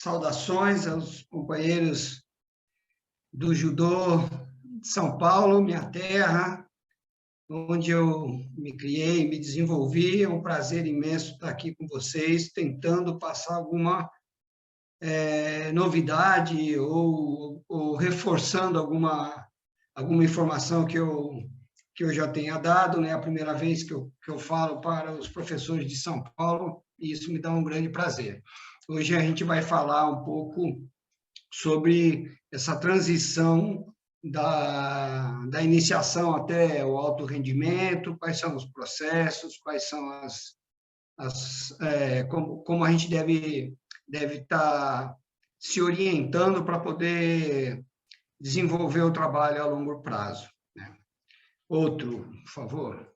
Saudações aos companheiros do Judô de São Paulo, minha terra, onde eu me criei, me desenvolvi. É um prazer imenso estar aqui com vocês, tentando passar alguma novidade ou reforçando alguma informação que eu já tenha dado. É a primeira vez que eu falo para os professores de São Paulo, e isso me dá um grande prazer. Hoje a gente vai falar um pouco sobre essa transição da iniciação até o alto rendimento, quais são os processos, quais são como a gente deve estar se orientando para poder desenvolver o trabalho a longo prazo. Outro, por favor.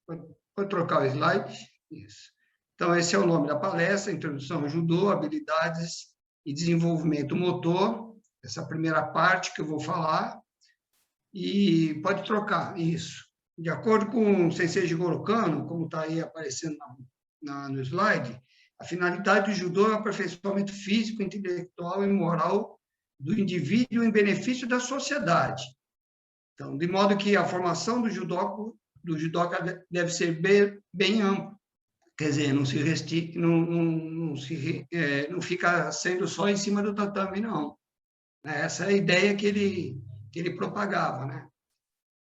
Pode trocar o slide? Isso. Então, esse é o nome da palestra, Introdução ao Judô, Habilidades e Desenvolvimento Motor, essa primeira parte que eu vou falar, e pode trocar, isso. De acordo com o Sensei Jigoro Kano, como está aí aparecendo no slide, a finalidade do judô é o aperfeiçoamento físico, intelectual e moral do indivíduo em benefício da sociedade. Então, de modo que a formação do judoca deve ser bem ampla. Quer dizer, não fica sendo só em cima do tatame, não. Essa é a ideia que ele propagava, né?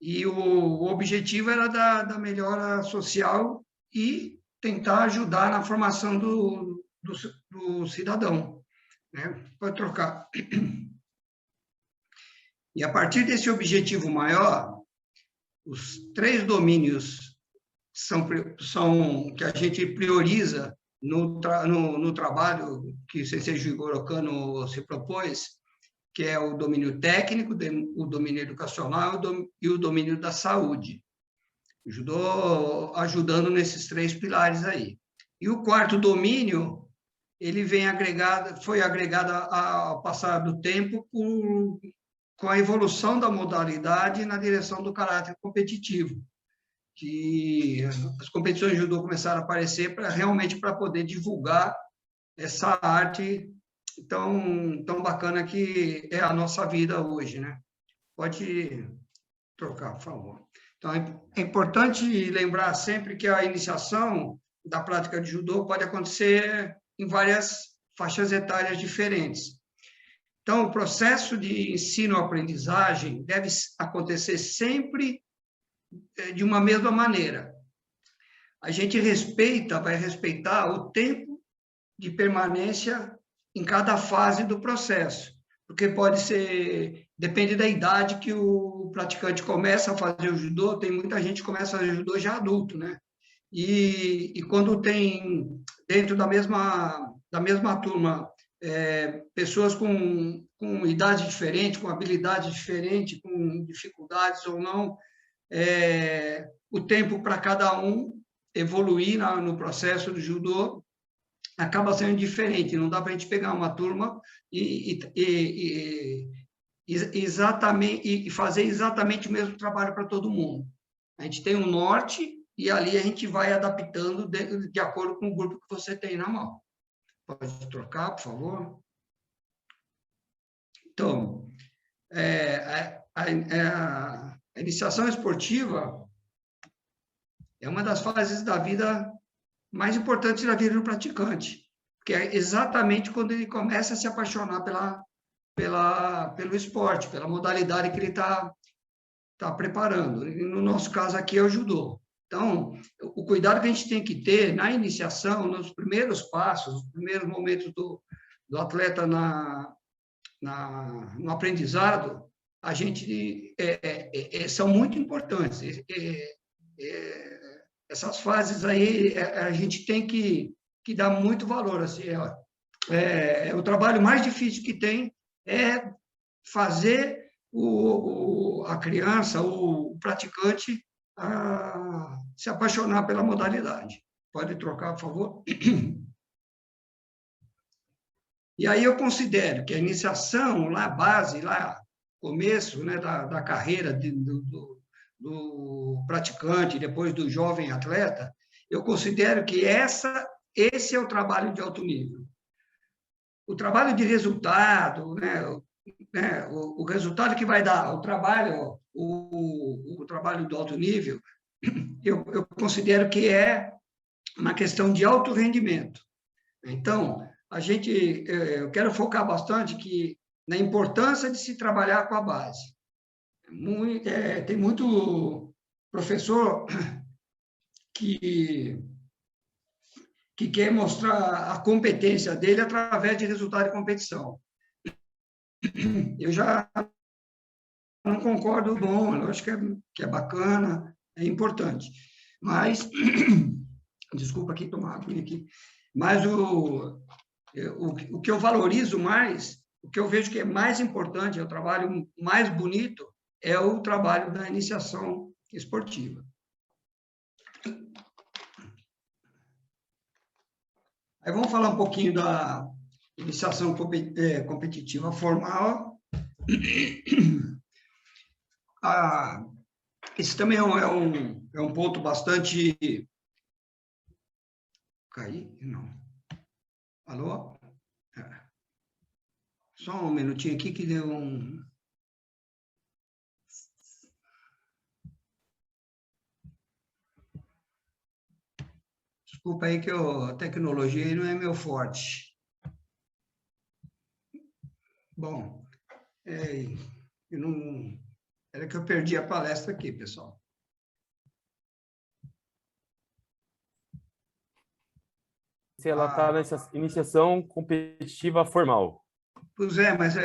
E o objetivo era da melhora social e tentar ajudar na formação do cidadão, né? Pode trocar. E a partir desse objetivo maior, os 3 domínios são que a gente prioriza no trabalho que o Sensei Jigoro Kano se propôs, que é o domínio técnico, o domínio educacional e o domínio da saúde. O judô ajudando nesses 3 pilares aí. E o 4º domínio, ele foi agregado ao passar do tempo com a evolução da modalidade na direção do caráter competitivo, que as competições de judô começaram a aparecer realmente para poder divulgar essa arte tão bacana que é a nossa vida hoje, né? Pode trocar, por favor. Então, é importante lembrar sempre que a iniciação da prática de judô pode acontecer em várias faixas etárias diferentes. Então, o processo de ensino-aprendizagem deve acontecer sempre de uma mesma maneira. A gente vai respeitar o tempo de permanência em cada fase do processo, porque depende da idade que o praticante começa a fazer o judô. Tem muita gente que começa a fazer judô já adulto, né? E quando tem dentro da mesma turma pessoas com idade diferente, com habilidade diferente, com dificuldades ou não, o tempo para cada um evoluir no processo do judô acaba sendo diferente. Não dá para a gente pegar uma turma e fazer exatamente o mesmo trabalho para todo mundo. A gente tem um norte e ali a gente vai adaptando de acordo com o grupo que você tem na mão. Pode trocar, por favor? Então, a iniciação esportiva é uma das fases da vida mais importantes da vida do praticante, que é exatamente quando ele começa a se apaixonar pelo esporte, pela modalidade que ele está preparando. E no nosso caso aqui é o judô. Então, o cuidado que a gente tem que ter na iniciação, nos primeiros passos, nos primeiros momentos do atleta no aprendizado, a gente são muito importantes. Essas fases aí a gente tem que dar muito valor. Assim, o trabalho mais difícil que tem é fazer a criança, o praticante, se apaixonar pela modalidade. Pode trocar, por favor? E aí eu considero que a iniciação, lá, base, lá, começo, né, da carreira do praticante, depois do jovem atleta, eu considero que essa esse é o trabalho de alto nível. O trabalho de resultado, né, o resultado que vai dar o trabalho do alto nível, eu considero que é uma questão de alto rendimento. Então, eu quero focar bastante na importância de se trabalhar com a base. Tem muito professor que quer mostrar a competência dele através de resultado de competição. Eu já não concordo, bom, eu acho que é bacana, é importante. Mas, desculpa aqui, tomar água aqui, mas o que eu valorizo mais, o que eu vejo que é mais importante, é o trabalho mais bonito, é o trabalho da iniciação esportiva. Aí vamos falar um pouquinho da iniciação competitiva formal. Esse também é um ponto bastante... Caí? Não. Alô? Só um minutinho aqui que deu um... Desculpa aí que a tecnologia aí não é meu forte. Bom, era que eu perdi a palestra aqui, pessoal. Se ela está nessa iniciação competitiva formal. Pois é, mas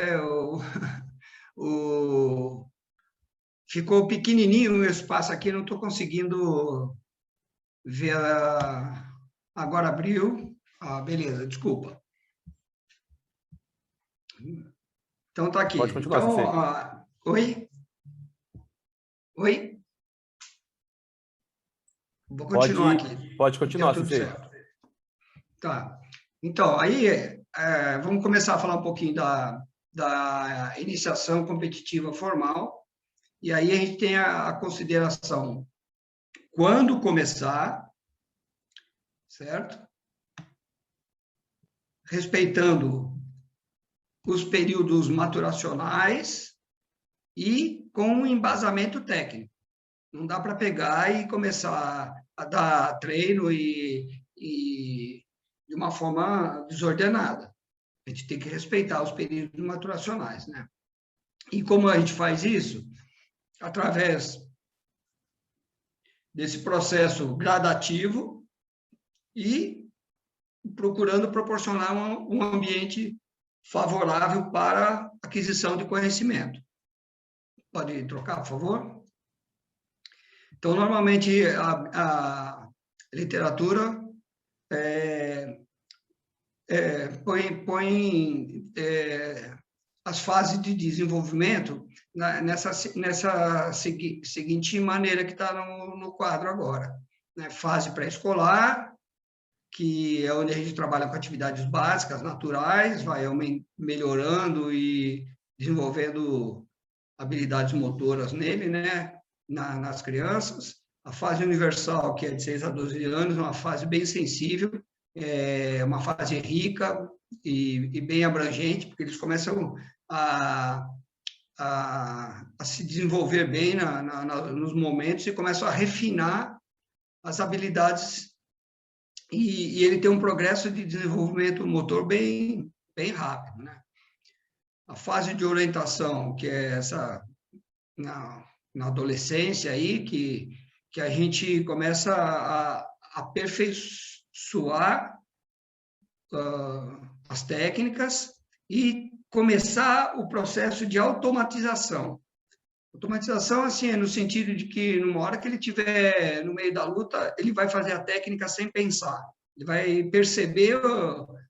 ficou pequenininho o espaço aqui, não estou conseguindo ver. Agora abriu. Beleza, desculpa. Então, está aqui. Pode continuar, então, oi? Oi? Vou continuar aqui. Pode continuar, tudo certo. Tá. Então, aí, vamos começar a falar um pouquinho da iniciação competitiva formal. E aí a gente tem a consideração quando começar, certo? Respeitando os períodos maturacionais e com um embasamento técnico. Não dá para pegar e começar a dar treino e de uma forma desordenada. A gente tem que respeitar os períodos maturacionais, né? E como a gente faz isso? Através desse processo gradativo e procurando proporcionar um ambiente favorável para a aquisição de conhecimento. Pode trocar, por favor? Então, normalmente, a literatura põe as fases de desenvolvimento nessa seguinte maneira que está no quadro agora. Né? Fase pré-escolar, que é onde a gente trabalha com atividades básicas, naturais, vai melhorando e desenvolvendo habilidades motoras nele, né? Nas crianças. A fase universal, que é de 6 a 12 anos, é uma fase bem sensível, é uma fase rica e bem abrangente, porque eles começam a se desenvolver bem nos momentos e começam a refinar as habilidades e ele tem um progresso de desenvolvimento motor bem rápido, né? A fase de orientação, que é essa na adolescência aí, que a gente começa a aperfeiçoar as técnicas e começar o processo de automatização. Automatização, assim, é no sentido de que, numa hora que ele estiver no meio da luta, ele vai fazer a técnica sem pensar. Ele vai perceber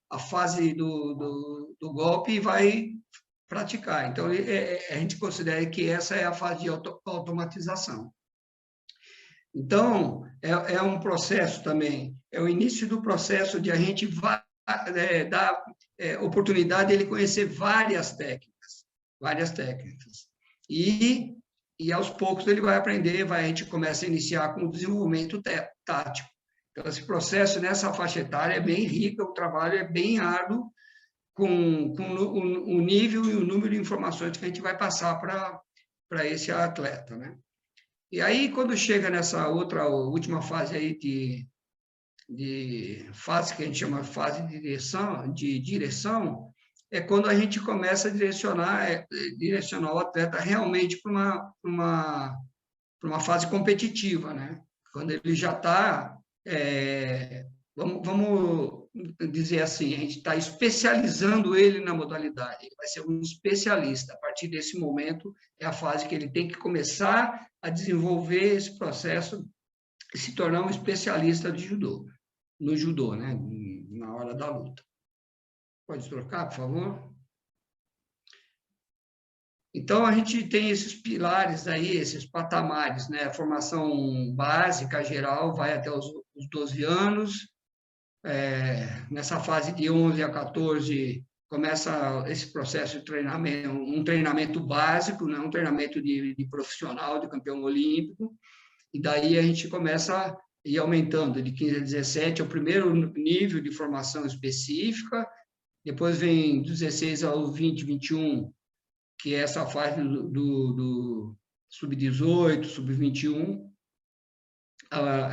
a fase do golpe e vai praticar. Então, a gente considera que essa é a fase de automatização. Então, é um processo também, é o início do processo de a gente dar oportunidade de ele conhecer várias técnicas. E aos poucos ele vai aprender, a gente começa a iniciar com o desenvolvimento tático. Então, esse processo nessa faixa etária é bem rico, o trabalho é bem árduo, com o nível e o número de informações que a gente vai passar para esse atleta, né? E aí, quando chega nessa outra, última fase aí de fase que a gente chama de fase de direção, é quando a gente começa a direcionar o atleta realmente para uma fase competitiva, né? Quando ele já está, vamos dizer assim, a gente está especializando ele na modalidade, ele vai ser um especialista. A partir desse momento, é a fase que ele tem que começar a desenvolver esse processo e se tornar um especialista de judô, no judô, né? Na hora da luta. Pode trocar, por favor? Então, a gente tem esses pilares aí, esses patamares, né? A formação básica, geral, vai até os 12 anos. Nessa fase de 11 a 14, começa esse processo de treinamento, um treinamento básico, né? Um treinamento de profissional, de campeão olímpico. E daí a gente começa a ir aumentando, de 15 a 17, é o primeiro nível de formação específica. Depois vem 16 ao 20, 21, que é essa fase do sub-18, sub-21,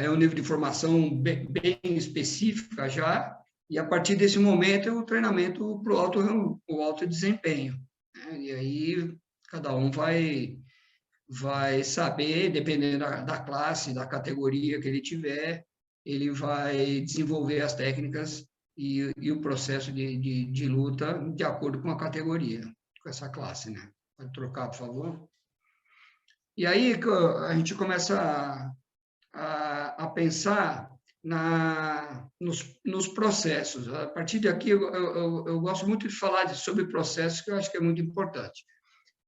é um nível de formação bem específica já, e a partir desse momento é o treinamento para o alto desempenho, né? E aí cada um vai saber, dependendo da classe, da categoria que ele tiver, ele vai desenvolver as técnicas e o processo de luta de acordo com a categoria, com essa classe, né? Pode trocar, por favor? E aí a gente começa a pensar nos processos. A partir daqui, eu gosto muito de falar sobre processos, que eu acho que é muito importante.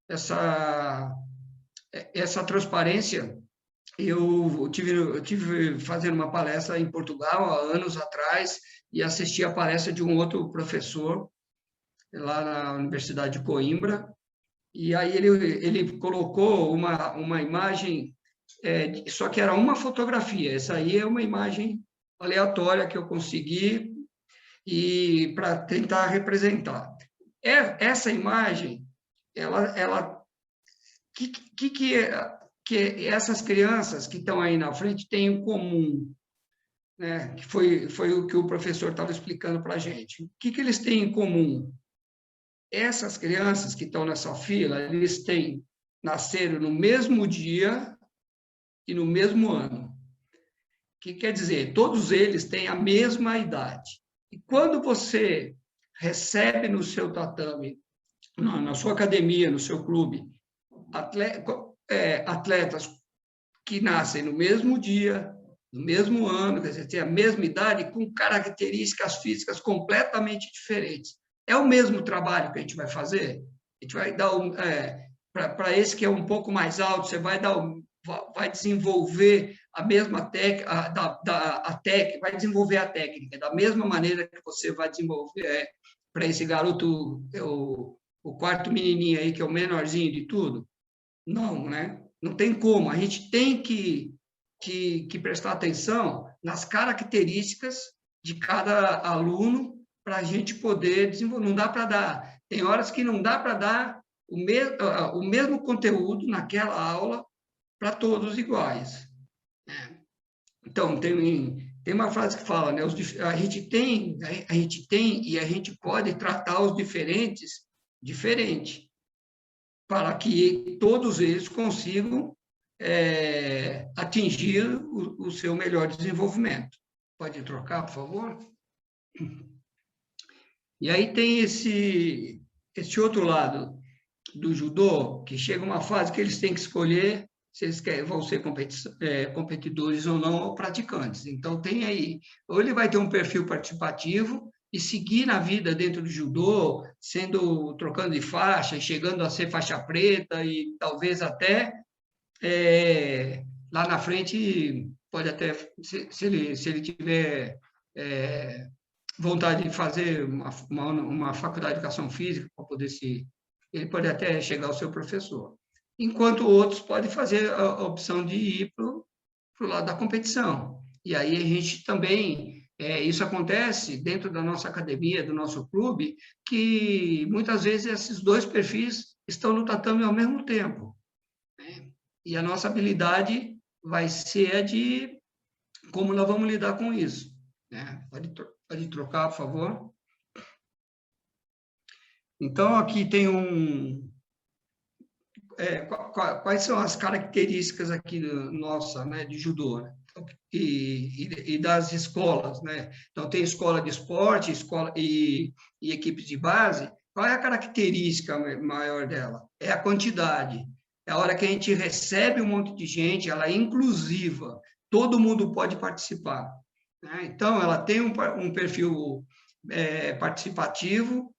Essa transparência, eu tive fazendo uma palestra em Portugal, há anos atrás, e assisti a palestra de um outro professor, lá na Universidade de Coimbra, e aí ele colocou uma imagem, só que era uma fotografia. Essa aí é uma imagem aleatória que eu consegui e para tentar representar. Essa imagem, que essas crianças que estão aí na frente têm em comum, né? Que foi o que o professor estava explicando para a gente. O que eles têm em comum? Essas crianças que estão nessa fila, eles nasceram no mesmo dia e no mesmo ano. O que quer dizer? Todos eles têm a mesma idade. E quando você recebe no seu tatame, na sua academia, no seu clube, atletas que nascem no mesmo dia, no mesmo ano, quer dizer, têm a mesma idade, com características físicas completamente diferentes. É o mesmo trabalho que a gente vai fazer? A gente vai dar para esse que é um pouco mais alto, você vai desenvolver a mesma técnica, vai desenvolver a técnica da mesma maneira que você vai desenvolver para esse garoto, o quarto menininho aí, que é o menorzinho de tudo? Não, né? Não tem como. A gente tem que prestar atenção nas características de cada aluno para a gente poder desenvolver. Não dá para dar. Tem horas que não dá para dar o mesmo conteúdo naquela aula para todos iguais. Então, tem uma frase que fala, né? A gente tem e a gente pode tratar os diferentes diferente, para que todos eles consigam atingir o seu melhor desenvolvimento. Pode trocar, por favor? E aí tem esse outro lado do judô, que chega uma fase que eles têm que escolher se eles vão ser competidores ou não, ou praticantes. Então, tem aí, ou ele vai ter um perfil participativo e seguir na vida dentro do judô, trocando de faixa, chegando a ser faixa preta e talvez até lá na frente, pode até, se ele tiver vontade de fazer uma faculdade de educação física, para poder ele pode até chegar ao seu professor. Enquanto outros podem fazer a opção de ir para o lado da competição. E aí a gente também, isso acontece dentro da nossa academia, do nosso clube, que muitas vezes esses dois perfis estão no tatame ao mesmo tempo, né? E a nossa habilidade vai ser a de como nós vamos lidar com isso, né? Pode trocar, por favor. Então, aqui tem quais são as características aqui nossa, né, de judô, né? E das escolas, né? Então, tem escola de esporte, escola e equipes de base. Qual é a característica maior dela? É a quantidade. É a hora que a gente recebe um monte de gente, ela é inclusiva, todo mundo pode participar, né? Então, ela tem um perfil participativo,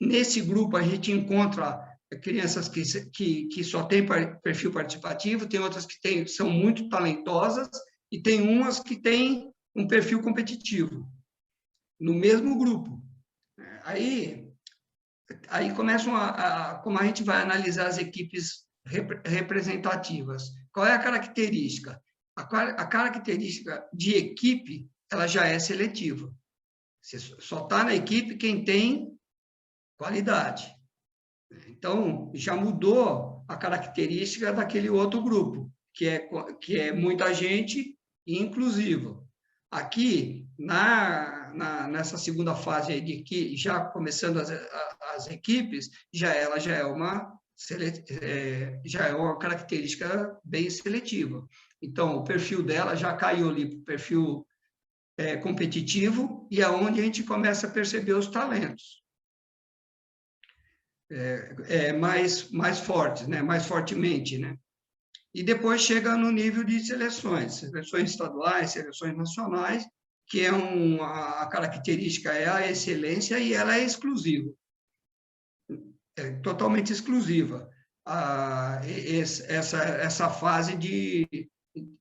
nesse grupo a gente encontra crianças que só têm perfil participativo, tem outras que são muito talentosas e tem umas que têm um perfil competitivo, no mesmo grupo. Aí começam como a gente vai analisar as equipes representativas. Qual é a característica? A característica de equipe, ela já é seletiva. Você só está na equipe quem tem qualidade. Então, já mudou a característica daquele outro grupo, que é muita gente e inclusiva. Aqui, nessa segunda fase aí de que já começando as equipes, ela já é uma característica bem seletiva. Então, o perfil dela já caiu ali para o perfil competitivo, e é onde a gente começa a perceber os talentos mais fortes, né? Mais fortemente, né? E depois chega no nível de seleções estaduais, seleções nacionais, que a característica é a excelência e ela é exclusiva, totalmente exclusiva. Essa fase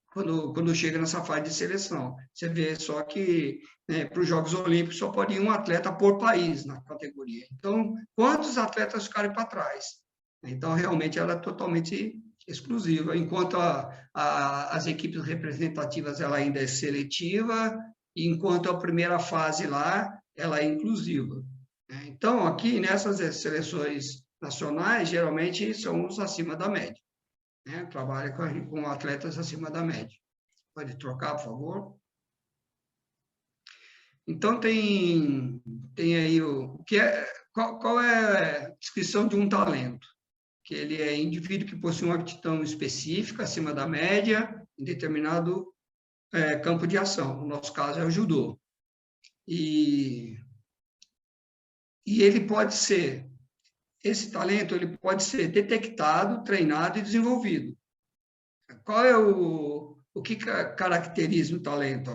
quando chega nessa fase de seleção. Você vê só que, para os Jogos Olímpicos, só pode ir um atleta por país na categoria. Então, quantos atletas ficaram para trás? Então, realmente, ela é totalmente exclusiva, enquanto as equipes representativas ela ainda é seletiva, enquanto a primeira fase lá, ela é inclusiva. Então, aqui, nessas seleções nacionais, geralmente são os acima da média. Trabalha com atletas acima da média. Pode trocar, por favor? Então, tem aí qual é a descrição de um talento? Que ele é indivíduo que possui uma aptidão específica, acima da média, em determinado campo de ação. No nosso caso, é o judô. E ele pode ser, esse talento ele pode ser detectado, treinado e desenvolvido. Qual é o que caracteriza o talento?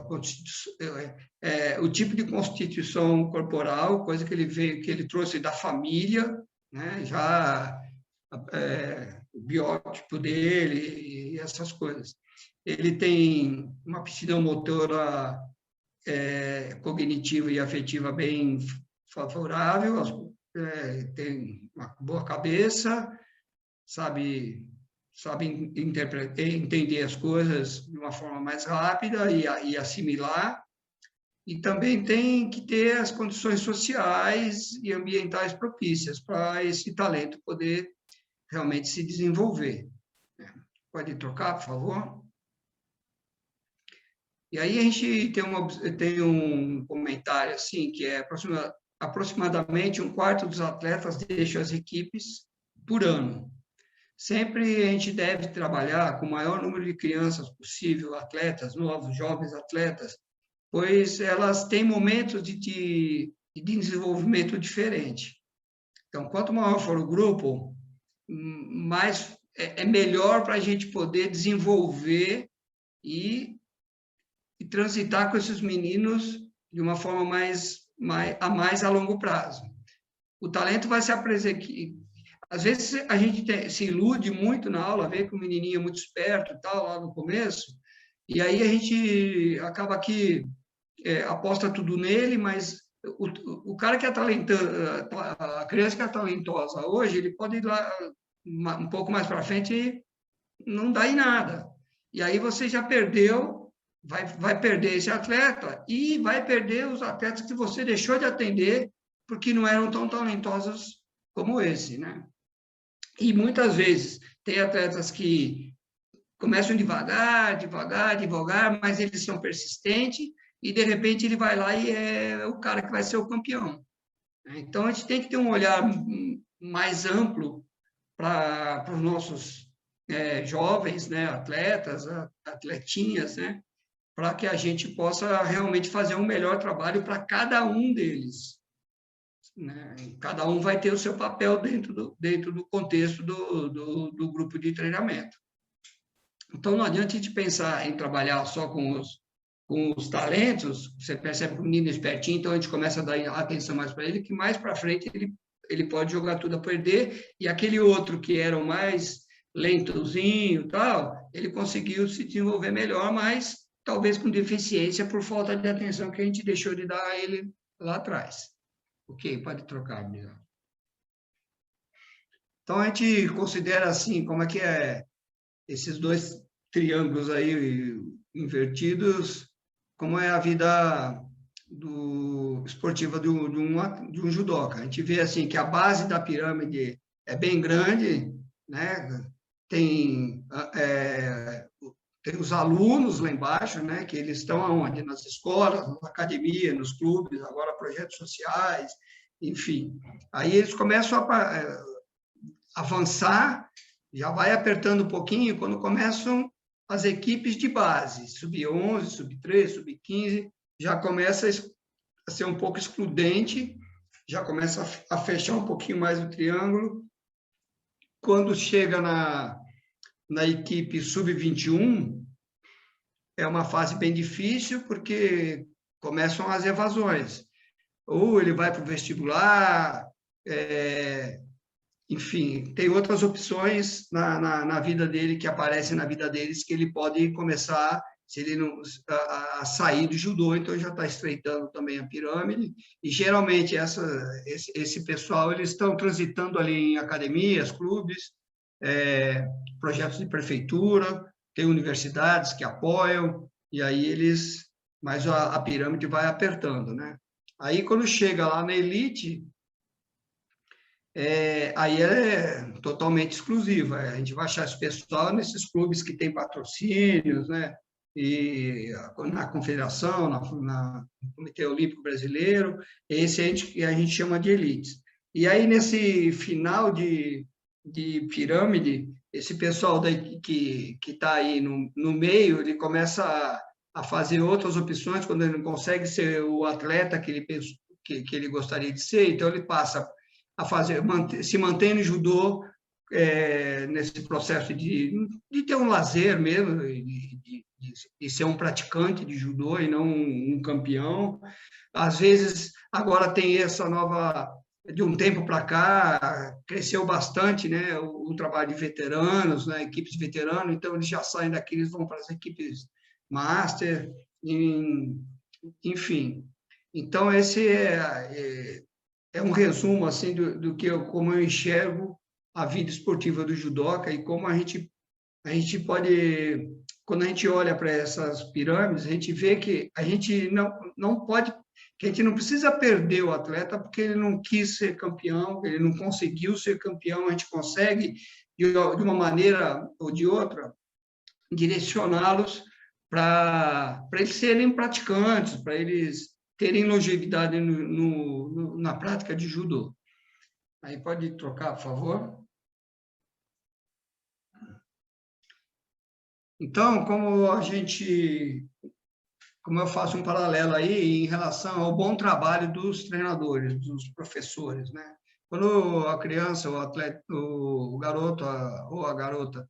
O tipo de constituição corporal, coisa que ele trouxe da família, né? Já o biótipo dele e essas coisas. Ele tem uma aptidão motora, cognitiva e afetiva bem favorável, tem uma boa cabeça, sabe entender as coisas de uma forma mais rápida e assimilar, e também tem que ter as condições sociais e ambientais propícias para esse talento poder realmente se desenvolver. Pode trocar, por favor? E aí a gente tem um comentário assim, que é aproximadamente um quarto dos atletas deixam as equipes por ano. Sempre a gente deve trabalhar com o maior número de crianças possível, atletas novos, jovens atletas, pois elas têm momentos de desenvolvimento diferente. Então, quanto maior for o grupo, mais melhor para a gente poder desenvolver e transitar com esses meninos de uma forma mais a longo prazo. O talento vai se apresentar. Às vezes a gente se ilude muito na aula, vê que o menininho é muito esperto e tal, lá no começo, e aí a gente acaba que aposta tudo nele, mas o cara que é talentoso, a criança que é talentosa hoje, ele pode ir lá um pouco mais para frente e não dá em nada. E aí você já perdeu vai perder esse atleta e vai perder os atletas que você deixou de atender porque não eram tão talentosos como esse, né? E muitas vezes tem atletas que começam devagar, devagar, devagar, mas eles são persistentes e de repente ele vai lá e é o cara que vai ser o campeão. Então a gente tem que ter um olhar mais amplo para os nossos jovens, né, atletas, atletinhas, né, para que a gente possa realmente fazer um melhor trabalho para cada um deles. Né? Cada um vai ter o seu papel dentro do contexto do grupo de treinamento. Então, não adianta a gente pensar em trabalhar só com os talentos, você percebe que o menino é espertinho, então a gente começa a dar atenção mais para ele, que mais para frente ele pode jogar tudo a perder, e aquele outro que era o mais lentozinho tal, ele conseguiu se desenvolver melhor, mas talvez com deficiência por falta de atenção que a gente deixou de dar a ele lá atrás. Ok, pode trocar, Miguel. Então, a gente considera assim, como é que é esses dois triângulos aí invertidos, como é a vida esportiva de um judoca. A gente vê assim que a base da pirâmide é bem grande, né? Tem os alunos lá embaixo, né? Que eles estão aonde? Nas escolas, nas academias, nos clubes, agora projetos sociais, enfim. Aí eles começam a avançar, já vai apertando um pouquinho quando começam as equipes de base, sub-11, sub-13, sub-15, já começa a ser um pouco excludente, já começa a fechar um pouquinho mais o triângulo. Quando chega na equipe sub-21, é uma fase bem difícil, porque começam as evasões. Ou ele vai para o vestibular, enfim, tem outras opções na vida dele, que aparecem na vida deles, que ele pode começar, se ele não, a sair do judô, então já está estreitando também a pirâmide, e geralmente esse pessoal, eles estão transitando ali em academias, clubes, projetos de prefeitura, tem universidades que apoiam, e aí mas a pirâmide vai apertando, né? Aí, quando chega lá na elite, aí é totalmente exclusiva. A gente vai achar esse pessoal nesses clubes que têm patrocínios, né? E na confederação, no Comitê Olímpico Brasileiro, esse a gente chama de elites. E aí, nesse final de pirâmide, esse pessoal daí que está aí no meio, ele começa a fazer outras opções quando ele não consegue ser o atleta que ele pensou, que ele gostaria de ser, então ele passa a fazer, se manter no judô, nesse processo de ter um lazer mesmo, de ser um praticante de judô e não um campeão. Às vezes, agora tem essa nova, de um tempo para cá, cresceu bastante, né, o trabalho de veteranos, né, equipes de veteranos, então eles já saem daqui, eles vão para as equipes master, enfim. Então, esse é um resumo assim do que como eu enxergo a vida esportiva do judoca e como a gente pode, quando a gente olha para essas pirâmides, a gente vê que a gente não pode, que a gente não precisa perder o atleta porque ele não quis ser campeão, ele não conseguiu ser campeão, a gente consegue de uma maneira ou de outra direcioná-los para eles serem praticantes, para eles terem longevidade na prática de judô. Aí pode trocar, por favor. Então, como eu faço um paralelo aí em relação ao bom trabalho dos treinadores, dos professores, né? Quando a criança, o atleta, o garoto ou a garota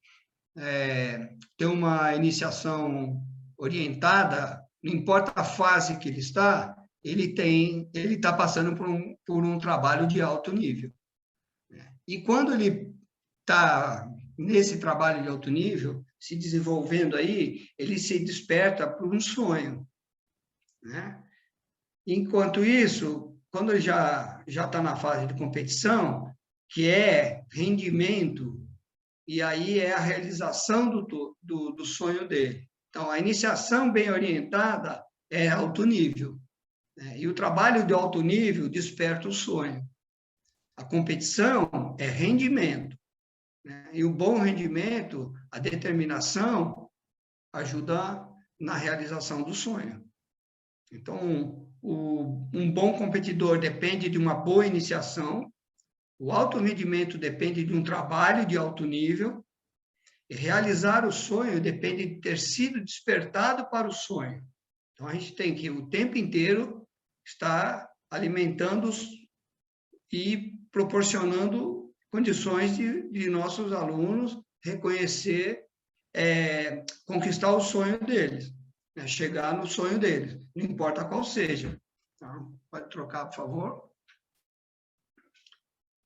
tem uma iniciação orientada, não importa a fase que ele está, ele está passando por um trabalho de alto nível. E quando ele está nesse trabalho de alto nível, se desenvolvendo aí, ele se desperta por um sonho, né? Enquanto isso, quando ele já está na fase de competição, que é rendimento, e aí é a realização do sonho dele. Então, a iniciação bem orientada é alto nível, né? E o trabalho de alto nível desperta o sonho. A competição é rendimento, né? E o bom rendimento, a determinação, ajuda na realização do sonho. Então, um bom competidor depende de uma boa iniciação, o alto rendimento depende de um trabalho de alto nível, e realizar o sonho depende de ter sido despertado para o sonho. Então, a gente tem que, o tempo inteiro, estar alimentando e proporcionando condições de nossos alunos reconhecer, conquistar o sonho deles, né? Chegar no sonho deles, não importa qual seja. Então, pode trocar, por favor.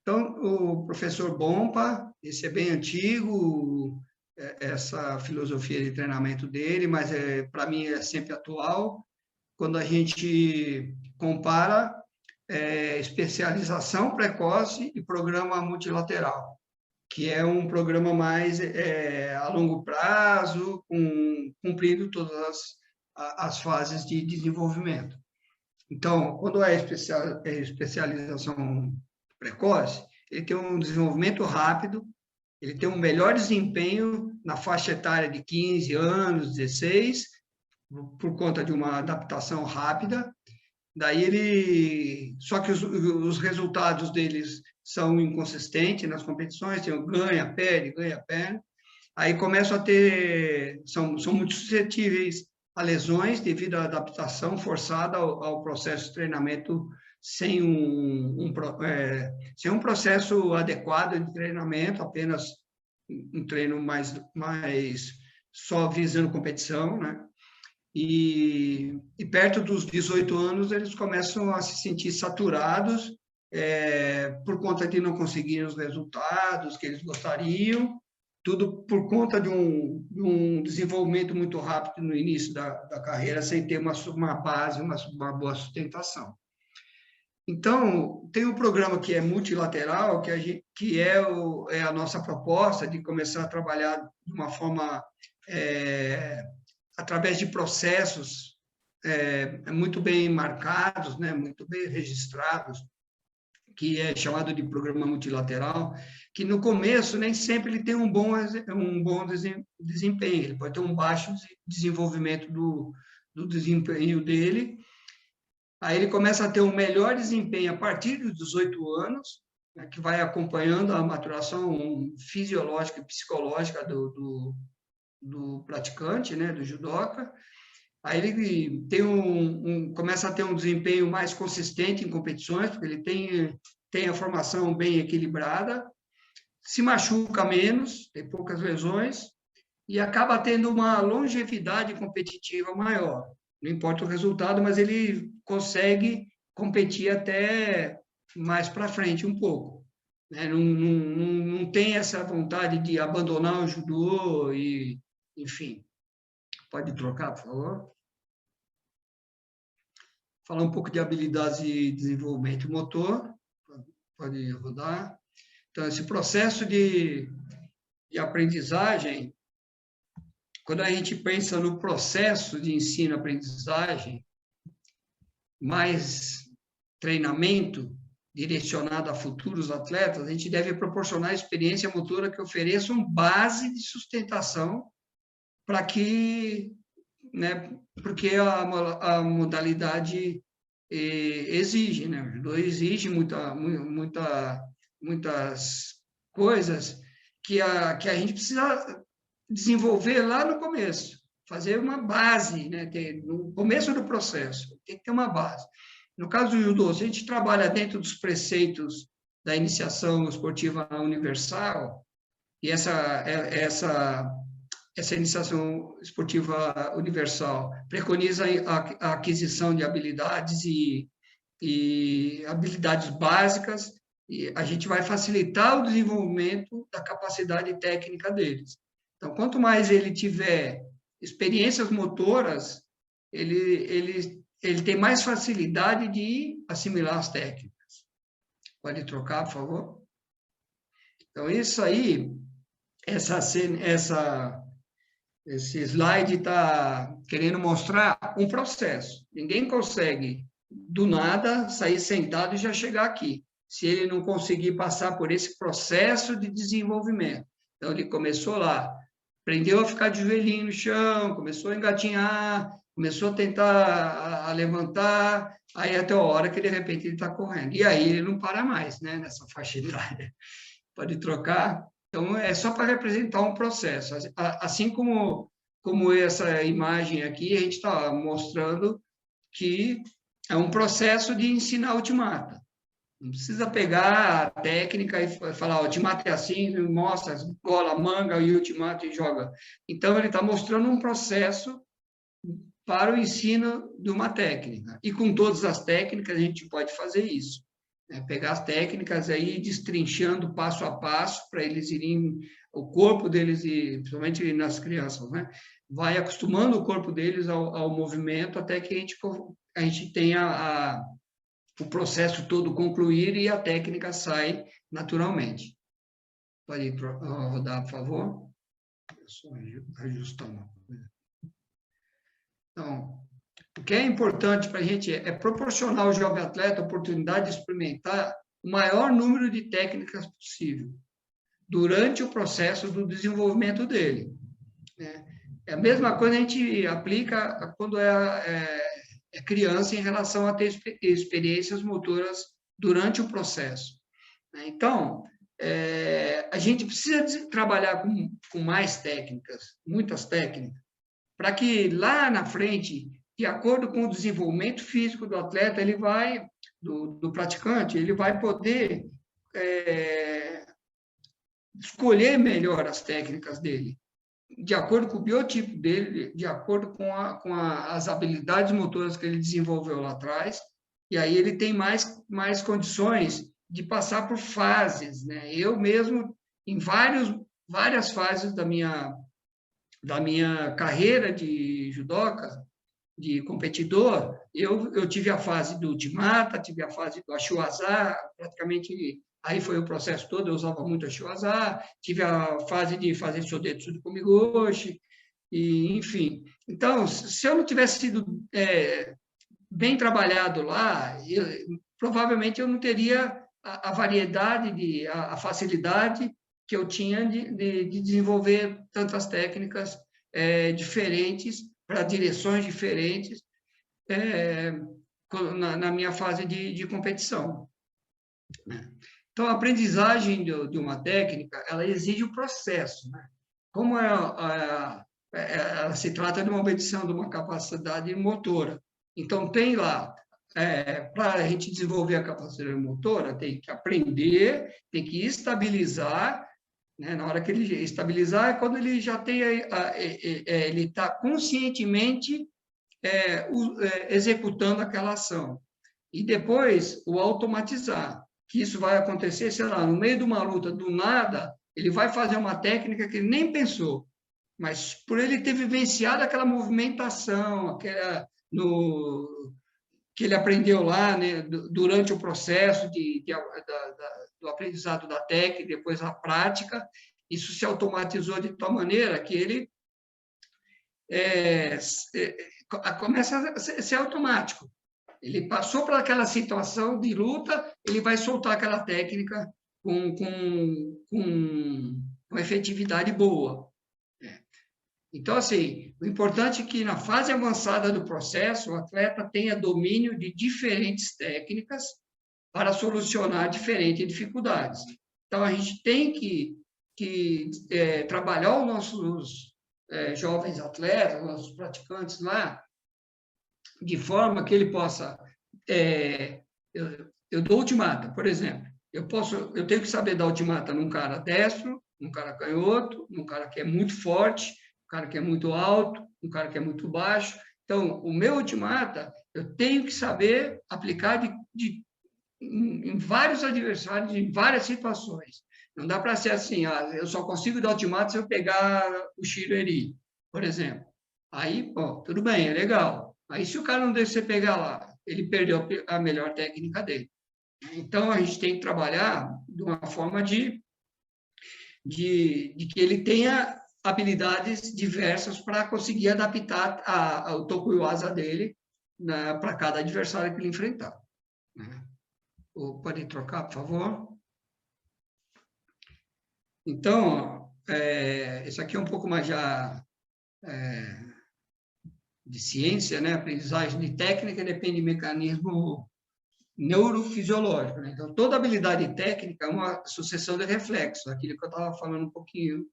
Então, o professor Bompa, esse é bem antigo, essa filosofia de treinamento dele, mas para mim é sempre atual. Quando a gente compara especialização precoce e programa multilateral, que é um programa mais a longo prazo, cumprindo todas as fases de desenvolvimento. Então, quando é especialização precoce, ele tem um desenvolvimento rápido, ele tem um melhor desempenho na faixa etária de 15 anos, 16, por conta de uma adaptação rápida. Daí só que os resultados deles são inconsistentes nas competições, tem o ganha, perde. Aí começam a ter, são muito suscetíveis a lesões devido à adaptação forçada ao processo de treinamento sem sem um processo adequado de treinamento, apenas um treino mais só visando competição, né? E perto dos 18 anos, eles começam a se sentir saturados por conta de não conseguir os resultados que eles gostariam, tudo por conta de um desenvolvimento muito rápido no início da carreira, sem ter uma base, uma boa sustentação. Então, tem um programa que é multilateral, que é a nossa proposta de começar a trabalhar de uma forma através de processos muito bem marcados, né, muito bem registrados, que é chamado de programa multilateral, que no começo nem sempre ele tem um bom desempenho, ele pode ter um baixo desenvolvimento do desempenho dele, aí ele começa a ter um melhor desempenho a partir dos 18 anos, né, que vai acompanhando a maturação fisiológica e psicológica do praticante, né, do judoca. Aí ele começa a ter um desempenho mais consistente em competições, porque ele tem a formação bem equilibrada, se machuca menos, tem poucas lesões, e acaba tendo uma longevidade competitiva maior. Não importa o resultado, mas ele consegue competir até mais para frente um pouco, né? Não tem essa vontade de abandonar o judô e, enfim. Pode trocar, por favor? Falar um pouco de habilidades de desenvolvimento motor. Pode rodar. Então, esse processo de aprendizagem, quando a gente pensa no processo de ensino-aprendizagem, mais treinamento direcionado a futuros atletas, a gente deve proporcionar experiência motora que ofereçam base de sustentação para que, né, porque a modalidade exige, né? O judô exige muitas coisas que a gente precisa desenvolver lá no começo, fazer uma base, né? No começo do processo, tem que ter uma base. No caso do judô, se a gente trabalha dentro dos preceitos da iniciação esportiva universal, e essa iniciação esportiva universal preconiza a aquisição de habilidades e habilidades básicas, e a gente vai facilitar o desenvolvimento da capacidade técnica deles. Então, quanto mais ele tiver experiências motoras, ele tem mais facilidade de assimilar as técnicas. Pode trocar, por favor? Então, isso aí, essa Esse slide está querendo mostrar um processo. Ninguém consegue, do nada, sair sentado e já chegar aqui, se ele não conseguir passar por esse processo de desenvolvimento. Então, ele começou lá, aprendeu a ficar de joelhinho no chão, começou a engatinhar, começou a tentar a levantar, aí até a hora que, de repente, ele está correndo. E aí ele não para mais, né, nessa faixa de idade. Pode trocar. Então, é só para representar um processo. Assim como essa imagem aqui, a gente está mostrando que é um processo de ensinar ultimata. Não precisa pegar a técnica e falar, o ultimata é assim, mostra, bola, manga e ultimata e joga. Então, ele está mostrando um processo para o ensino de uma técnica. E com todas as técnicas, a gente pode fazer isso. Pegar as técnicas aí, destrinchando passo a passo, para eles irem, o corpo deles, e principalmente nas crianças, né? Vai acostumando o corpo deles ao movimento até que a gente tenha o processo todo concluir e a técnica sai naturalmente. Pode rodar, por favor? Só ajustar uma coisa. Então, o que é importante para a gente é proporcionar ao jovem atleta a oportunidade de experimentar o maior número de técnicas possível durante o processo do desenvolvimento dele. É a mesma coisa a gente aplica quando é criança em relação a ter experiências motoras durante o processo. Então, a gente precisa trabalhar com mais técnicas, muitas técnicas, para que lá na frente, de acordo com o desenvolvimento físico do atleta, do praticante, ele vai poder escolher melhor as técnicas dele, de acordo com o biotipo dele, de acordo com as habilidades motoras que ele desenvolveu lá atrás, e aí ele tem mais condições de passar por fases, né? Eu mesmo, em várias fases da minha carreira de judoca, de competidor, eu tive a fase do ultimata, tive a fase do ashiwaza, praticamente aí foi o processo todo, eu usava muito ashiwaza, tive a fase de fazer sodetsu do komigoshi, e enfim. Então, se eu não tivesse sido bem trabalhado lá, provavelmente eu não teria a variedade, a facilidade que eu tinha de desenvolver tantas técnicas diferentes, para direções diferentes, na minha fase de competição. Então, a aprendizagem de uma técnica, ela exige o processo, né? Como ela se trata de uma obtenção de uma capacidade motora. Então, tem lá, para a gente desenvolver a capacidade motora, tem que aprender, tem que estabilizar, né? Na hora que ele estabilizar, é quando ele já tem, ele está conscientemente executando aquela ação. E depois, o automatizar, que isso vai acontecer, sei lá, no meio de uma luta, do nada, ele vai fazer uma técnica que ele nem pensou, mas por ele ter vivenciado aquela movimentação, que ele aprendeu lá, né, durante o processo do aprendizado da técnica, depois a prática, isso se automatizou de tal maneira que ele começa a ser automático. Ele passou por aquela situação de luta, ele vai soltar aquela técnica com efetividade boa. Então, assim, o importante é que na fase avançada do processo, o atleta tenha domínio de diferentes técnicas para solucionar diferentes dificuldades. Então, a gente tem que trabalhar os nossos jovens atletas, nossos praticantes lá, de forma que ele possa... eu dou ultimata, por exemplo. Eu tenho que saber dar ultimata num cara destro, num cara canhoto, num cara que é muito forte, um cara que é muito alto, um cara que é muito baixo. Então, o meu ultimata, eu tenho que saber aplicar em vários adversários, em várias situações. Não dá para ser assim, eu só consigo dar ultimata se eu pegar o Shiro-eri, por exemplo. Aí, tudo bem, é legal. Aí, se o cara não deixa você pegar lá, ele perdeu a melhor técnica dele. Então, a gente tem que trabalhar de uma forma de que ele tenha habilidades diversas para conseguir adaptar o Tokuiwaza dele, né, para cada adversário que ele enfrentar. Né? Pode trocar, por favor? Então, isso aqui é um pouco mais já de ciência, né? Aprendizagem de técnica depende de mecanismo neurofisiológico. Né? Então, toda habilidade técnica é uma sucessão de reflexos, aquilo que eu estava falando um pouquinho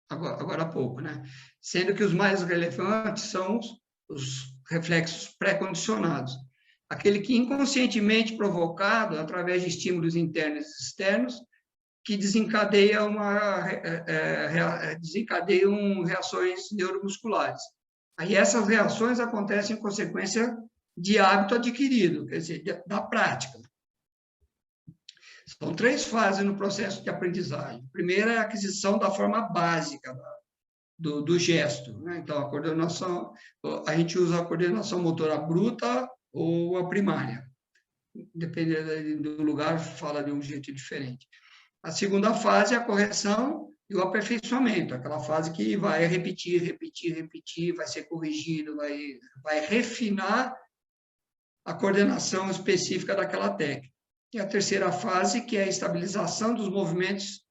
agora há pouco, né? Sendo que os mais relevantes são os reflexos pré-condicionados. Aquele que inconscientemente provocado, através de estímulos internos e externos, que desencadeiam reações neuromusculares. Aí essas reações acontecem em consequência de hábito adquirido, quer dizer, da prática. São 3 fases no processo de aprendizagem. A primeira é a aquisição da forma básica do gesto. Né? Então, a coordenação, a gente usa a coordenação motora bruta ou a primária. Dependendo do lugar, fala de um jeito diferente. A segunda fase é a correção e o aperfeiçoamento, aquela fase que vai repetir, vai ser corrigido, vai refinar a coordenação específica daquela técnica. E a terceira fase, que é a estabilização dos movimentos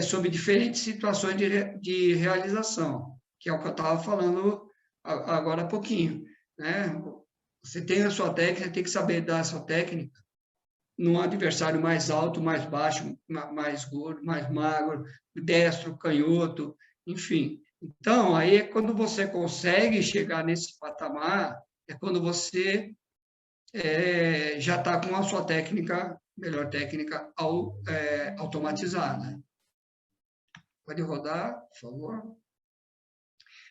sob diferentes situações de realização, que é o que eu estava falando agora há pouquinho. Né? Você tem a sua técnica, tem que saber dar a sua técnica num adversário mais alto, mais baixo, mais gordo, mais magro, destro, canhoto, enfim. Então, aí é quando você consegue chegar nesse patamar, é quando você já está com a sua técnica, melhor técnica, automatizada. Pode rodar, por favor.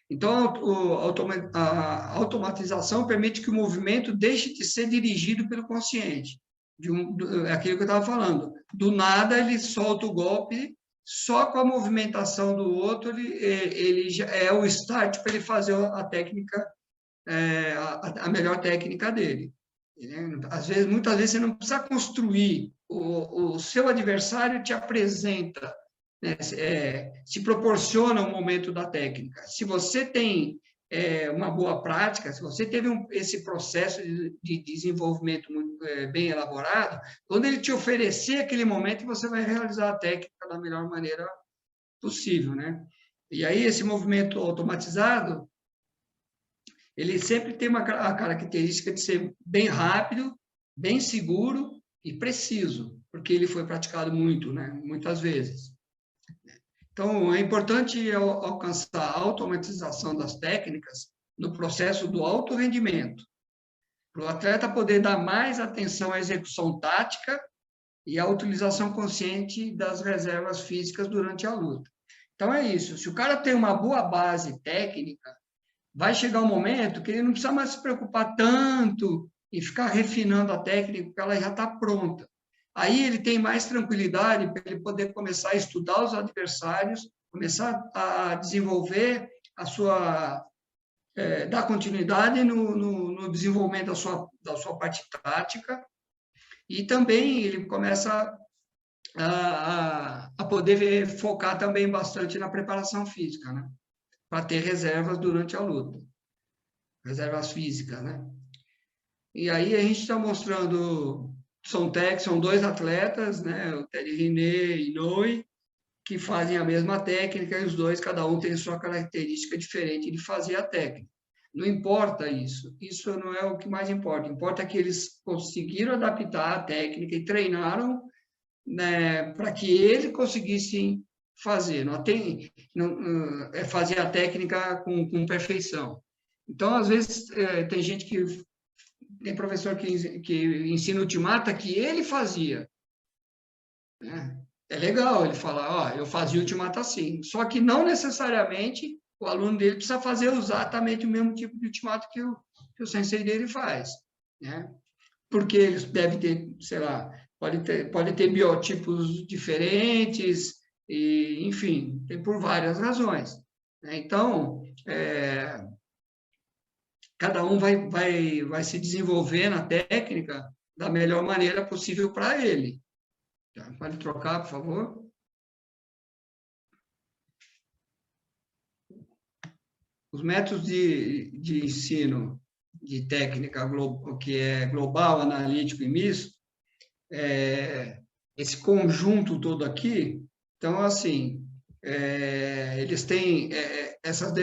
Então, a automatização permite que o movimento deixe de ser dirigido pelo consciente. É aquilo que eu estava falando. Do nada, ele solta o golpe, só com a movimentação do outro, ele já é o start para ele fazer a técnica, a melhor técnica dele. Muitas vezes, você não precisa construir. O seu adversário te apresenta, né, se proporciona o momento da técnica. Se você tem uma boa prática, se você teve esse processo de desenvolvimento muito, bem elaborado, quando ele te oferecer aquele momento, você vai realizar a técnica da melhor maneira possível. Né? E aí, esse movimento automatizado, ele sempre tem a característica de ser bem rápido, bem seguro e preciso, porque ele foi praticado muito, né? Muitas vezes. Então, é importante alcançar a automatização das técnicas no processo do alto rendimento, para o atleta poder dar mais atenção à execução tática e à utilização consciente das reservas físicas durante a luta. Então, é isso. Se o cara tem uma boa base técnica, vai chegar um momento que ele não precisa mais se preocupar tanto em ficar refinando a técnica, porque ela já está pronta. Aí ele tem mais tranquilidade para ele poder começar a estudar os adversários, começar a desenvolver dar continuidade no desenvolvimento da sua parte tática, e também ele começa a poder focar também bastante na preparação física, né? Para ter reservas durante a luta, reservas físicas, né? E aí a gente está mostrando, são 2 atletas, né? O Ted René e Inoue, que fazem a mesma técnica, e os 2, cada um tem sua característica diferente de fazer a técnica. Não importa isso não é o que mais importa. Importa que eles conseguiram adaptar a técnica e treinaram, né, para que eles conseguissem fazer. Fazer a técnica com perfeição. Então, às vezes, tem professor que ensina ultimata que ele fazia. Né? É legal ele falar, eu fazia ultimata assim. Só que não necessariamente o aluno dele precisa fazer exatamente o mesmo tipo de ultimato que o sensei dele faz. Né? Porque eles devem ter, sei lá, pode ter biotipos diferentes, e, enfim, tem por várias razões. Né? Então, cada um vai se desenvolver na técnica da melhor maneira possível para ele. Tá? Pode trocar, por favor? os métodos de ensino de técnica que é global, analítico e misto, esse conjunto todo aqui, então, assim, eles têm essas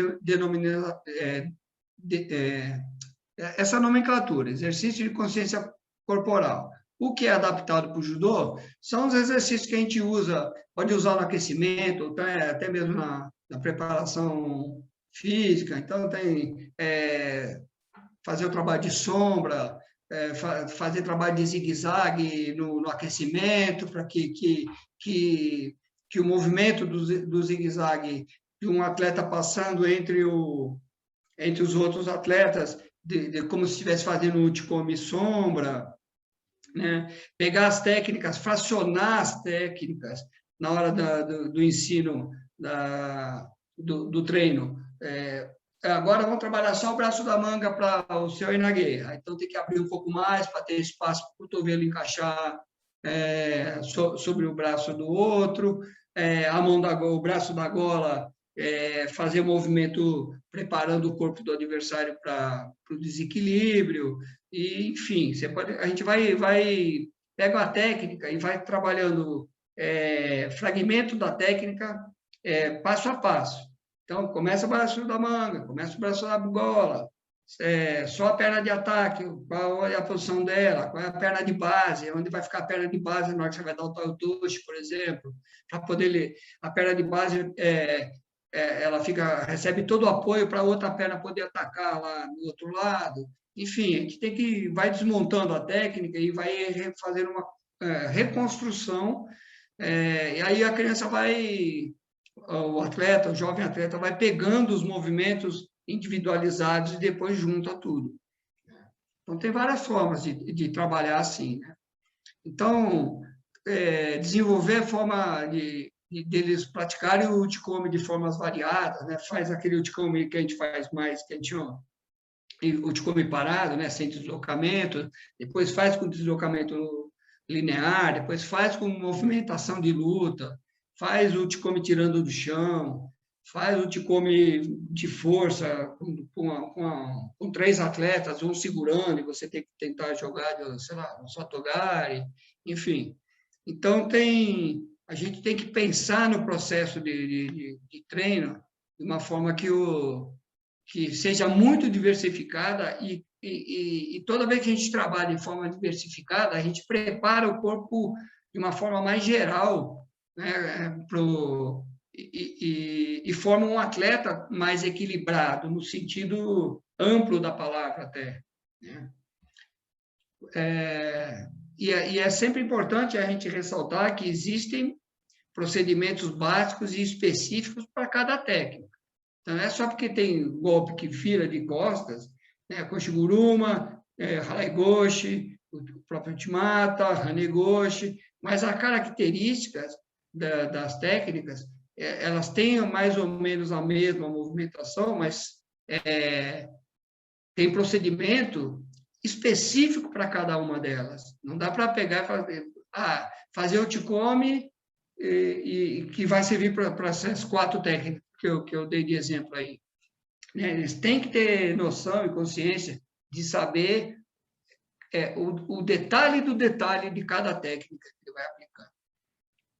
essa nomenclatura, exercício de consciência corporal. O que é adaptado para o judô são os exercícios que a gente usa, pode usar no aquecimento, até mesmo na preparação física. Então, tem fazer o trabalho de sombra, fazer trabalho de zigue-zague no aquecimento, para que o movimento do zigue-zague de um atleta passando entre os outros atletas, como se estivesse fazendo o Uchikomi sombra, né? Pegar as técnicas, fracionar as técnicas na hora do ensino, do treino. Agora vamos trabalhar só o braço da manga para o seu Inage. Então tem que abrir um pouco mais para ter espaço para o cotovelo encaixar sobre o braço do outro, o braço da gola, fazer o movimento preparando o corpo do adversário para o desequilíbrio. E, enfim, a gente pega a técnica e vai trabalhando fragmento da técnica passo a passo. Então, começa o braço da manga, começa o braço da gola, só a perna de ataque, qual é a posição dela, qual é a perna de base, onde vai ficar a perna de base na hora que você vai dar o Taotoshi, por exemplo, para poder ler. A perna de base, ela recebe todo o apoio para a outra perna poder atacar lá do outro lado. Enfim, a gente vai desmontando a técnica e vai fazendo uma reconstrução, e aí a criança o jovem atleta vai pegando os movimentos individualizados e depois junta tudo. Então, tem várias formas de trabalhar assim, né? Então, desenvolver a forma deles praticarem o Uchikomi de formas variadas, né? Faz aquele Uchikomi que a gente faz mais, que a gente chama Uchikomi parado, né? Sem deslocamento, depois faz com deslocamento linear, depois faz com movimentação de luta, faz o Uchikomi tirando do chão, faz o Uchikomi de força com 3 atletas, um segurando, e você tem que tentar jogar, sei lá, um Sotogari, enfim. Então, a gente tem que pensar no processo de treino de uma forma que seja muito diversificada e toda vez que a gente trabalha de forma diversificada, a gente prepara o corpo de uma forma mais geral, né, e forma um atleta mais equilibrado, no sentido amplo da palavra até, né? E é sempre importante a gente ressaltar que existem procedimentos básicos e específicos para cada técnica. Então, não é só porque tem golpe que vira de costas, né? Koshiguruma, Haraigoshi, o próprio Uchimata, Hanegoshi, mas as características das técnicas, elas têm mais ou menos a mesma movimentação, mas tem procedimento específico para cada uma delas. Não dá para pegar e fazer o Uchikomi e que vai servir para essas 4 técnicas que eu dei de exemplo aí. Eles têm que ter noção e consciência de saber o detalhe do detalhe de cada técnica que ele vai aplicar.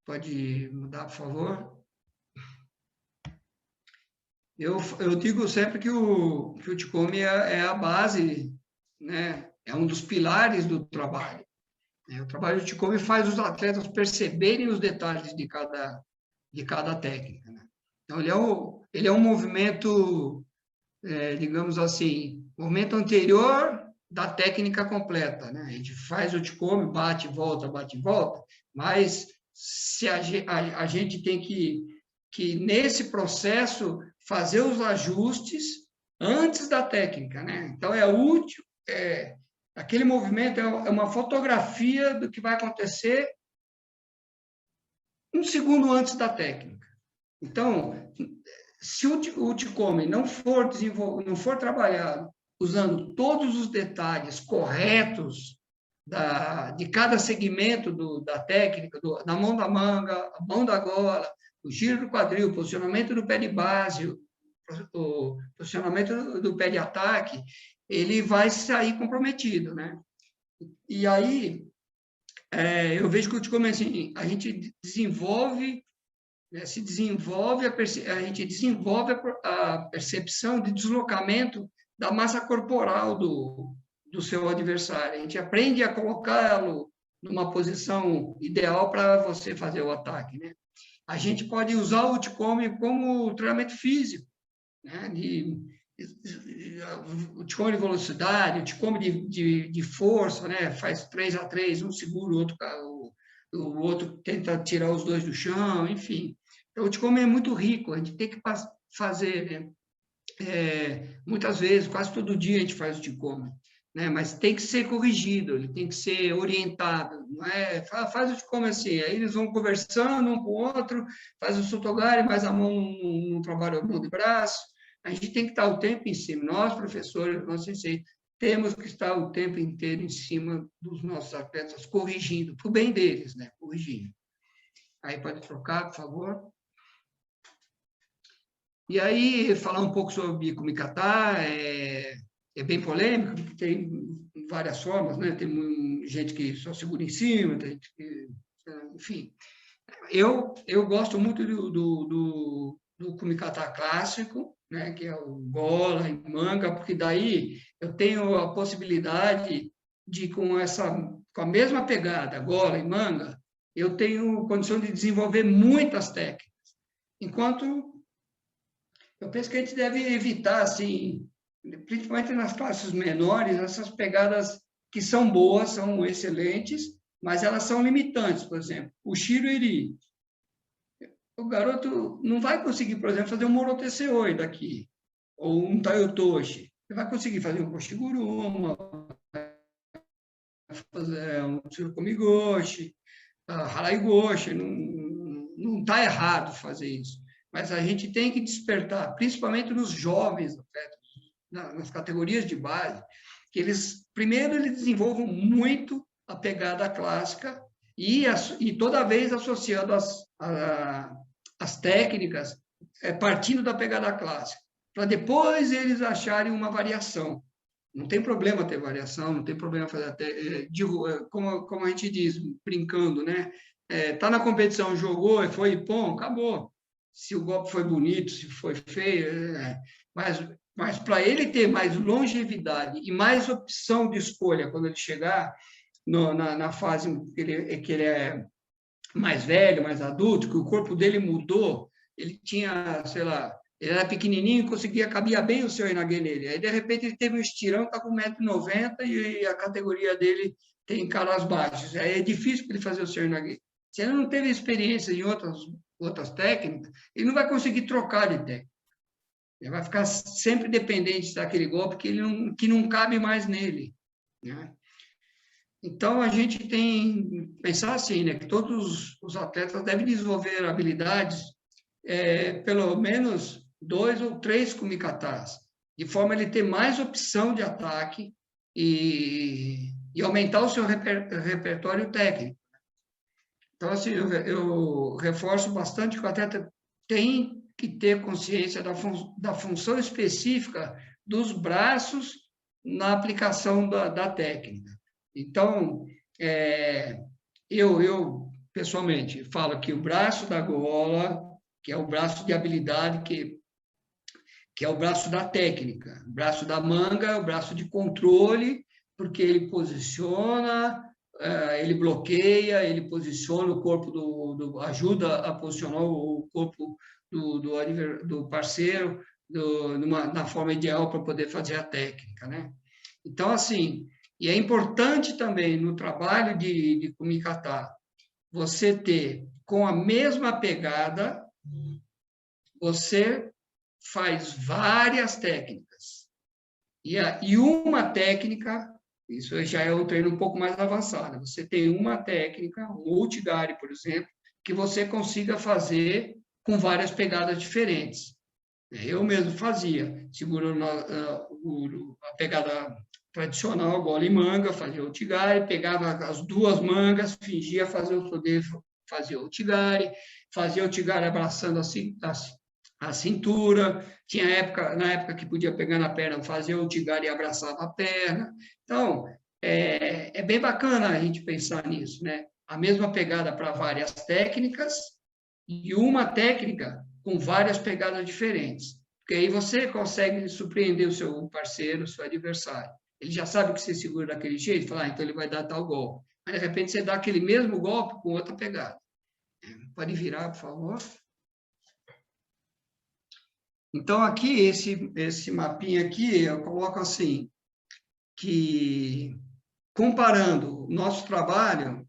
Pode mudar, por favor? Eu digo sempre que o Uchikomi é a base, né? É um dos pilares do trabalho. O trabalho do Uchikomi faz os atletas perceberem os detalhes de cada técnica, né? Então, ele é um movimento, digamos assim, movimento anterior da técnica completa, né? A gente faz o Uchikomi, bate e volta, mas se a gente tem que nesse processo, fazer os ajustes antes da técnica, né? Então, é útil, aquele movimento é uma fotografia do que vai acontecer 1 segundo antes da técnica. Então, se o Uchikomi não for trabalhado usando todos os detalhes corretos de cada segmento da técnica, da mão da manga, a mão da gola, o giro do quadril, o posicionamento do pé de base, o posicionamento do pé de ataque, ele vai sair comprometido, né? E aí, eu vejo que o Uchikomi, assim, a gente desenvolve, né, a gente desenvolve a percepção de deslocamento da massa corporal do seu adversário. A gente aprende a colocá-lo numa posição ideal para você fazer o ataque, né? A gente pode usar o Uchikomi como treinamento físico, né? O Uchikomi de velocidade, o Uchikomi de força, né? Faz 3-3, um segura, o outro tenta tirar os dois do chão, enfim. Então, o Uchikomi é muito rico, a gente tem que fazer, né? Muitas vezes, quase todo dia a gente faz o Uchikomi, né? Mas tem que ser corrigido, ele tem que ser orientado, não é? Faz o Uchikomi assim, aí eles vão conversando um com o outro, faz o Sotogari, mas a mão não trabalha a mão de braço. A gente tem que estar o tempo em cima. Nós, professores, nós senseis, temos que estar o tempo inteiro em cima dos nossos atletas, corrigindo, para o bem deles, né? Corrigindo. Aí pode trocar, por favor. E aí, falar um pouco sobre Kumikata, é bem polêmico, porque tem várias formas, né? Tem gente que só segura em cima, tem gente que, enfim. Eu gosto muito do Kumikata clássico, né? Que é o gola e manga, porque daí eu tenho a possibilidade de, com a mesma pegada, gola e manga, eu tenho condição de desenvolver muitas técnicas. Enquanto eu penso que a gente deve evitar, assim, principalmente nas classes menores, essas pegadas que são boas, são excelentes, mas elas são limitantes. Por exemplo, o Shiro-iri. O garoto não vai conseguir, por exemplo, fazer um Morotese-oi daqui, ou um Taiotoshi. Ele vai conseguir fazer um Koshiguruma, fazer um Tsurukomi-goshi, Harai-goshi. Não está errado fazer isso. Mas a gente tem que despertar, principalmente nos jovens atletas, nas categorias de base, que eles, primeiro, eles desenvolvam muito a pegada clássica e toda vez associando as técnicas, partindo da pegada clássica, para depois eles acharem uma variação. Não tem problema ter variação, não tem problema fazer até, como a gente diz, brincando, né? Tá na competição, jogou, foi bom, acabou. Se o golpe foi bonito, se foi feio, mas para ele ter mais longevidade e mais opção de escolha quando ele chegar na fase que ele é mais velho, mais adulto, que o corpo dele mudou, ele tinha, sei lá, ele era pequenininho, cabia bem o seu Inage nele. Aí, de repente, ele teve um estirão, está com 1,90 m e a categoria dele tem caras baixos. Aí é difícil para ele fazer o seu Inage. Se ele não teve experiência em outras técnicas, ele não vai conseguir trocar de técnica. Ele vai ficar sempre dependente daquele golpe que não cabe mais nele, né? Então, a gente tem que pensar assim, né, que todos os atletas devem desenvolver habilidades, pelo menos 2 ou 3 kumikatas, de forma a ele ter mais opção de ataque e aumentar o seu repertório técnico. Então, assim, eu reforço bastante que o atleta tem que ter consciência da função específica dos braços na aplicação da técnica. Então, eu pessoalmente falo que o braço da gola, que é o braço de habilidade, que é o braço da técnica, o braço da manga, o braço de controle, porque ele posiciona, ele bloqueia, ele posiciona o corpo ajuda a posicionar o corpo do parceiro na forma ideal para poder fazer a técnica, né? Então, assim, e é importante também no trabalho de Kumikata, você ter, com a mesma pegada, você faz várias técnicas. E uma técnica, isso já é um treino um pouco mais avançado, você tem uma técnica, um Ouchigari, por exemplo, que você consiga fazer com várias pegadas diferentes. Eu mesmo fazia, segurando a pegada tradicional, gola e manga, fazia Ouchigari, pegava as duas mangas, fingia fazer o poder, fazia Ouchigari, fazia Ouchigari abraçando a cintura, na época que podia pegar na perna, fazia o tigar e abraçava a perna. Então, é bem bacana a gente pensar nisso, né? A mesma pegada para várias técnicas e uma técnica com várias pegadas diferentes. Porque aí você consegue surpreender o seu parceiro, o seu adversário. Ele já sabe que você segura daquele jeito, fala, então ele vai dar tal golpe. Mas, de repente, você dá aquele mesmo golpe com outra pegada. Pode virar, por favor. Então, aqui, esse mapinha aqui, eu coloco assim, que comparando o nosso trabalho,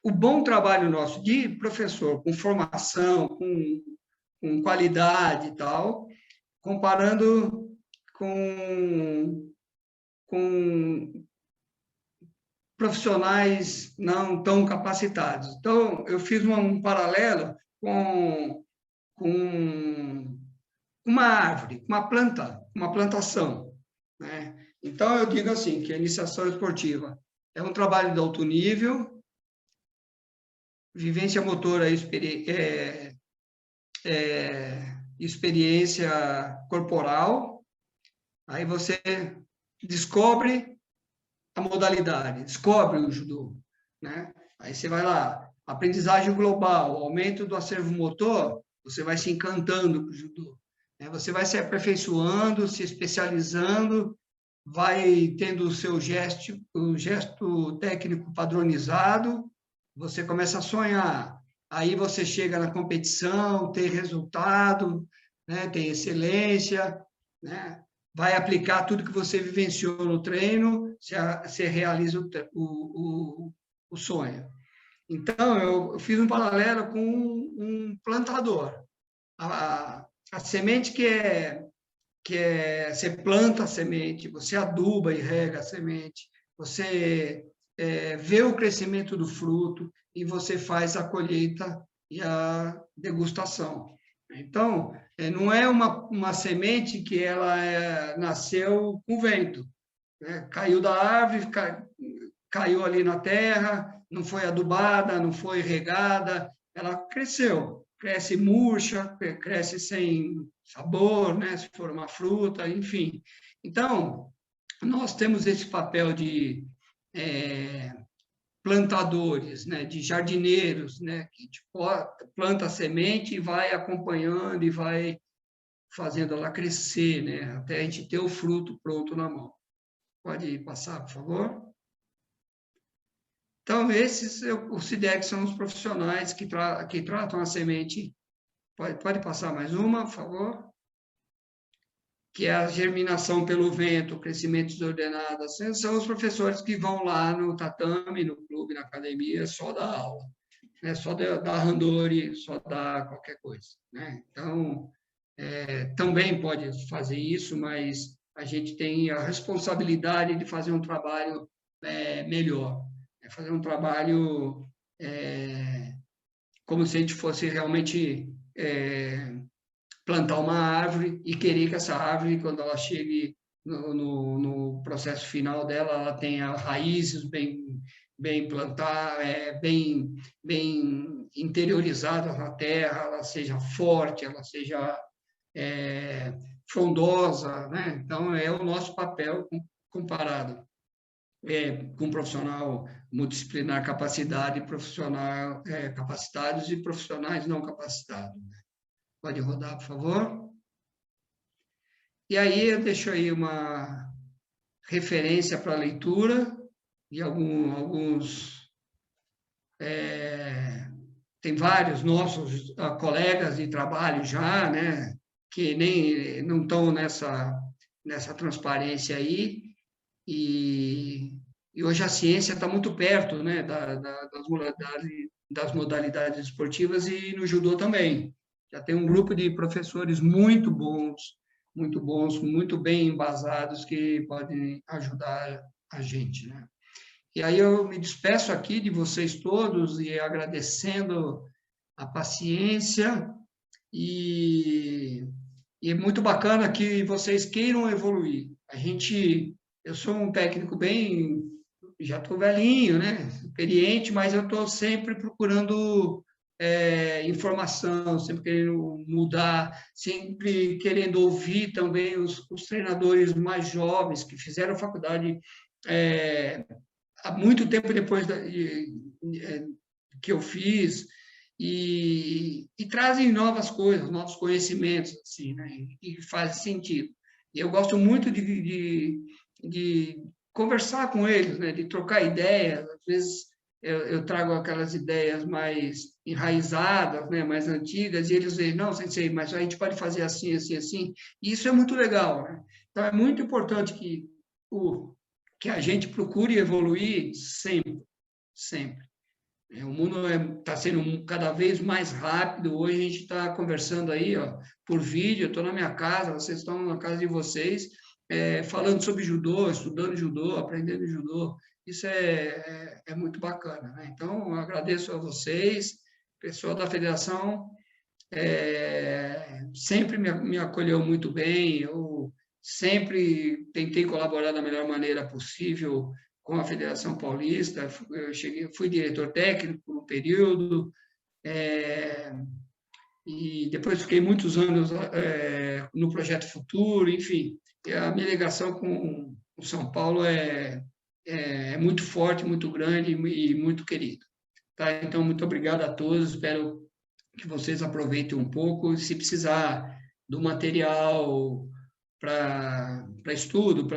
o bom trabalho nosso de professor, com formação, com qualidade e tal, comparando com profissionais não tão capacitados. Então, eu fiz um paralelo com uma árvore, uma plantação, né? Então, eu digo assim, que a iniciação esportiva é um trabalho de alto nível, vivência motora, experiência corporal, aí você descobre a modalidade, descobre o judô, né? Aí você vai lá, aprendizagem global, aumento do acervo motor, você vai se encantando com o judô, né? Você vai se aperfeiçoando, se especializando, vai tendo o gesto técnico padronizado, você começa a sonhar, aí você chega na competição, tem resultado, né? Tem excelência, né? Vai aplicar tudo que você vivenciou no treino, você realiza o sonho. Então, eu fiz um paralelo com um plantador. A semente você planta a semente, você aduba e rega a semente, você vê o crescimento do fruto e você faz a colheita e a degustação. Então, não é uma semente que ela nasceu com vento, né? Caiu da árvore, caiu ali na terra, não foi adubada, não foi regada, ela cresceu, cresce murcha, cresce sem sabor, né? Se for uma fruta, enfim. Então, nós temos esse papel de plantadores, né, de jardineiros, né, que planta a semente e vai acompanhando e vai fazendo ela crescer, né, até a gente ter o fruto pronto na mão. Pode passar, por favor? Então, os CIDEX são os profissionais que tratam a semente. Pode passar mais uma, por favor? Que é a germinação pelo vento, o crescimento desordenado. São os professores que vão lá no tatame, no clube, na academia, só dar aula, né? Só dar randori, só dar qualquer coisa, né? Então, também pode fazer isso, mas a gente tem a responsabilidade de fazer um trabalho melhor, fazer um trabalho como se a gente fosse realmente plantar uma árvore e querer que essa árvore, quando ela chegue no processo final dela, ela tenha raízes bem plantadas, bem interiorizadas na terra, ela seja forte, ela seja frondosa, né? Então, é o nosso papel comparado com profissional multidisciplinar capacitados e profissionais não capacitados. Pode rodar, por favor. E aí eu deixo aí uma referência para a leitura de alguns... tem vários nossos colegas de trabalho já, né, que nem não estão nessa transparência aí, e hoje a ciência está muito perto, né, das modalidades esportivas e no judô também. Já tem um grupo de professores muito bons, muito bem embasados, que podem ajudar a gente, né? E aí eu me despeço aqui de vocês todos e agradecendo a paciência e é muito bacana que vocês queiram evoluir. Eu sou um técnico bem já estou velhinho, né? Experiente, mas eu estou sempre procurando informação, sempre querendo mudar, sempre querendo ouvir também os treinadores mais jovens que fizeram faculdade há muito tempo depois que eu fiz, e trazem novas coisas, novos conhecimentos, assim, né? E faz sentido. E eu gosto muito de conversar com eles, né? De trocar ideias. Às vezes eu trago aquelas ideias mais enraizadas, né? Mais antigas, e eles dizem, não, sensei, mas a gente pode fazer assim, assim, assim. E isso é muito legal, né? Então, é muito importante que a gente procure evoluir sempre, sempre. O mundo está sendo cada vez mais rápido. Hoje a gente está conversando aí, ó, por vídeo. Eu estou na minha casa, vocês estão na casa de vocês, falando sobre judô, estudando judô, aprendendo judô. Isso é muito bacana, né? Então, eu agradeço a vocês, pessoal da federação, sempre me acolheu muito bem. Eu sempre tentei colaborar da melhor maneira possível com a Federação Paulista. Eu fui diretor técnico por um período, e depois fiquei muitos anos no Projeto Futuro, enfim. A minha ligação com o São Paulo é muito forte, muito grande e muito querida. Tá? Então, muito obrigado a todos, espero que vocês aproveitem um pouco. Se precisar do material para estudo,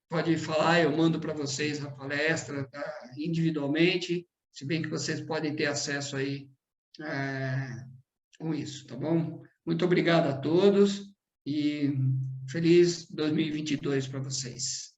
pode falar, eu mando para vocês a palestra, tá? Individualmente, se bem que vocês podem ter acesso aí com isso, tá bom? Muito obrigado a todos e feliz 2022 para vocês.